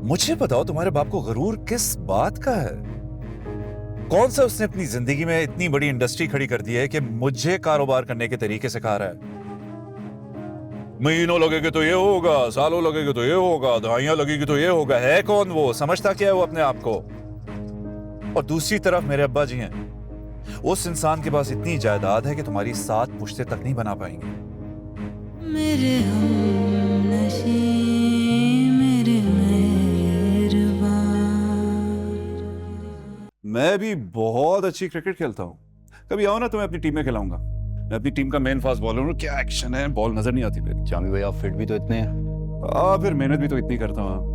मुझे बताओ तुम्हारे बाप को गरूर किस बात का है? कौन सा उसने अपनी जिंदगी में इतनी बड़ी इंडस्ट्री खड़ी कर दी है कि मुझे कारोबार करने के तरीके सिखा रहा है? महीनों लगेंगे तो ये होगा, सालों लगेंगे तो ये होगा, दवाइयां लगेगी तो ये होगा। है कौन वो? समझता क्या है वो अपने आप को? और दूसरी तरफ मेरे अब्बा जी हैं। उस इंसान के पास इतनी जायदाद है कि तुम्हारी 7 पुश्तें तक नहीं बना पाएंगे। मेरे हमनशी, मेरे मेहरबान। मैं भी बहुत अच्छी क्रिकेट खेलता हूँ। कभी आओ ना, तुम्हें अपनी टीम में खिलाऊंगा। मैं अपनी टीम का मेन फास्ट बॉलर हूँ। क्या एक्शन है, बॉल नजर नहीं आती मेरी। जामी भाई, आप फिट भी तो इतने हैं। फिर मेहनत भी तो इतनी करता हूँ।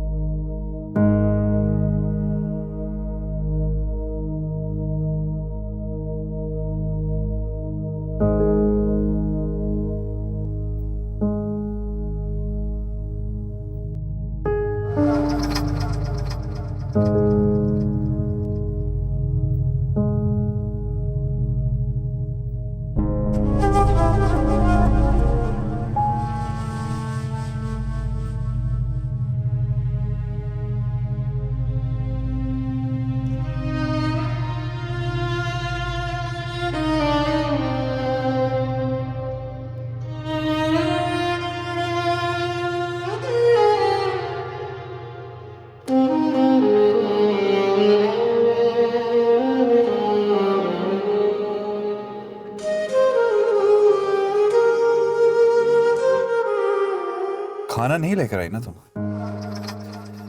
खाना नहीं लेकर आई ना तुम?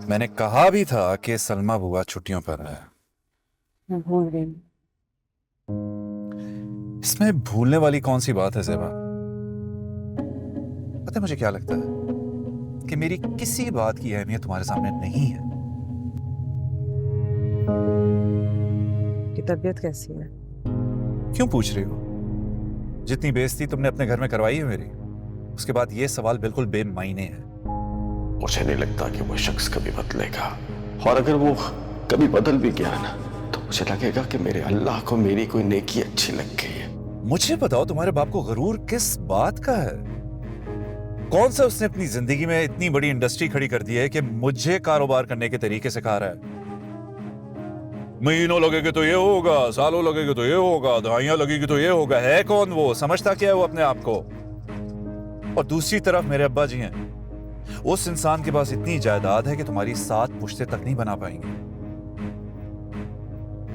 मैंने कहा भी था कि सलमा बुआ छुट्टियों पर है। मैं भूल गई। इसमें भूलने वाली कौन सी बात है ज़ेबा? पता है मुझे क्या लगता है? कि मेरी किसी बात की अहमियत तुम्हारे सामने नहीं है। की तबीयत कैसी है? क्यों पूछ रही हो? जितनी बेइज्जती तुमने अपने घर में करवाई है मेरी, उसके बाद ये सवाल बिल्कुल बेमायने है। मुझे नहीं लगता कि वो शख्स कभी बदलेगा, और अगर वो कभी बदल भी गया ना, तो मुझे लगेगा कि मेरे अल्लाह को मेरी कोई नेकी अच्छी लग गई है। मुझे बताओ तुम्हारे बाप को गरूर किस बात का है? कौन सा उसने अपनी जिंदगी में इतनी बड़ी इंडस्ट्री खड़ी कर दी है कि मुझे कारोबार करने के तरीके सिखा रहा है? महीनों लगेंगे तो ये होगा, सालों लगेंगे तो ये होगा, दवाइयां लगेगी तो ये होगा। है कौन वो? समझता क्या है वो अपने आप को? और दूसरी तरफ मेरे अब्बा जी हैं। उस इंसान के पास इतनी जायदाद है कि तुम्हारी 7 पुश्तें तक नहीं बना पाएंगे।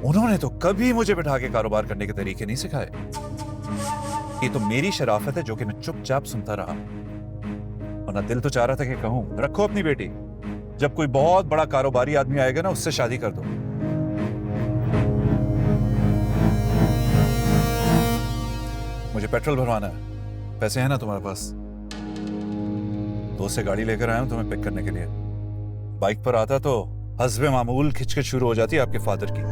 उन्होंने तो कभी मुझे बिठा के कारोबार करने के तरीके नहीं सिखाए। ये तो मेरी शराफत है जो कि मैं चुपचाप सुनता रहा। और ना दिल तो चाह रहा था कि कहूं, रखो अपनी बेटी, जब कोई बहुत बड़ा कारोबारी आदमी आएगा ना, उससे शादी कर दो। मुझे पेट्रोल भरवाना है। पैसे हैं ना तुम्हारे पास? दोस्त से गाड़ी लेकर आया हूं तुम्हें पिक करने के लिए। बाइक पर आता तो हस्बे मामूल खिचखिच शुरू हो जाती है आपके फादर की।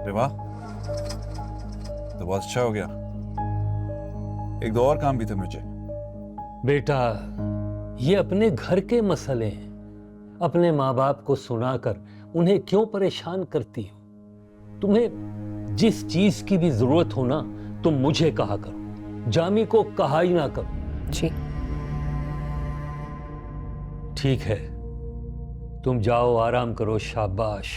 अरे वाह, तो बहुत अच्छा हो गया। एक दो और काम भी थे मुझे। बेटा, ये अपने घर के मसले हैं। अपने माँ बाप को सुनाकर उन्हें क्यों परेशान करती हो? तुम्हें जिस चीज की भी जरूरत हो ना, तुम मुझे कहा करो, जामी को कहा ही ना करो। जी ठीक है, तुम जाओ, आराम करो, शाबाश।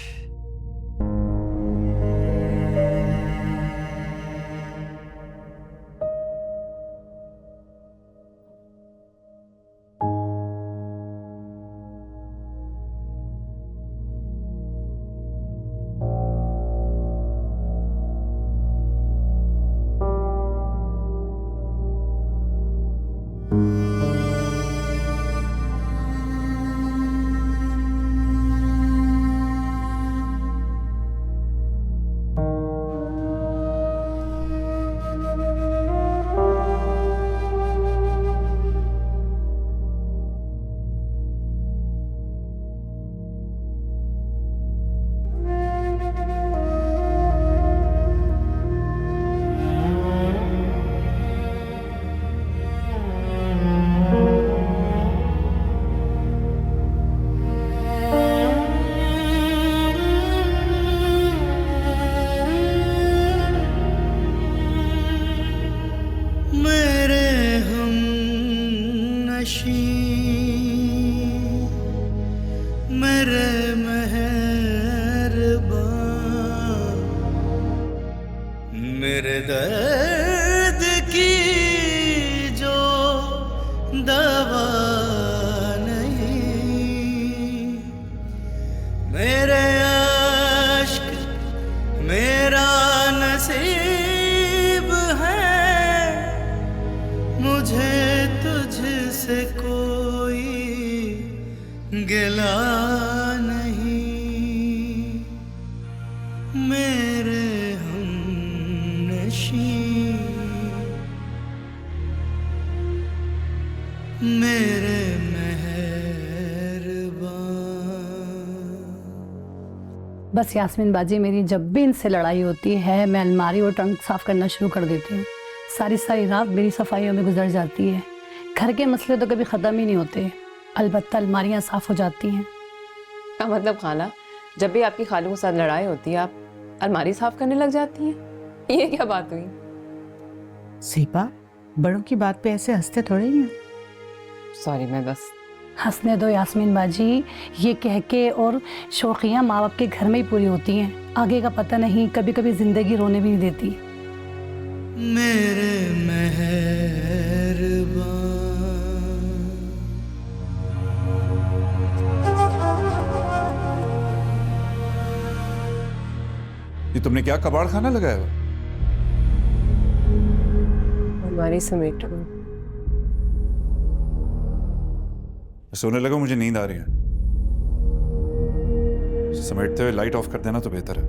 मेरे मेहरबान, मेरे दर्द की जो दवा नहीं, मेरे आश्क मेरा नसीब है, मुझे तुझसे कोई गिला नहीं, मेरे हमनशी, मेरे मेहरबान। बस यास्मीन बाजी, मेरी जब भी इनसे लड़ाई होती है मैं अलमारी और ट्रंक साफ करना शुरू कर देती हूँ। सारी सारी रात मेरी सफाइयों में गुजर जाती है। घर के मसले तो कभी ख़त्म ही नहीं होते, अलबत्ता अलमारियाँ साफ हो जाती हैं। क्या मतलब खाला, जब भी आपकी खालू के साथ लड़ाई होती है आप अलमारी साफ करने लग जाती हैं? ये क्या बात हुई? सीपा, बड़ों की बात पे ऐसे हंसते थोड़े ही हैं। सॉरी, मैं बस हंसने दो यास्मीन बाजी, ये कह के और शौकियाँ माँ बाप के घर में ही पूरी होती हैं, आगे का पता नहीं, कभी कभी जिंदगी रोने भी नहीं देती। मेरे मेहरबान। ये तुमने क्या कबाड़ खाना लगाया हुआ? हमारी समेट में सोने लगा, मुझे नींद आ रही है। समेटते हुए लाइट ऑफ कर देना तो बेहतर है।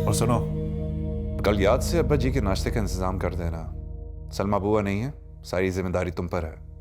और सुनो, कल याद से अब्बा जी के नाश्ते का इंतजाम कर देना। सलमा बुआ नहीं है, सारी जिम्मेदारी तुम पर है।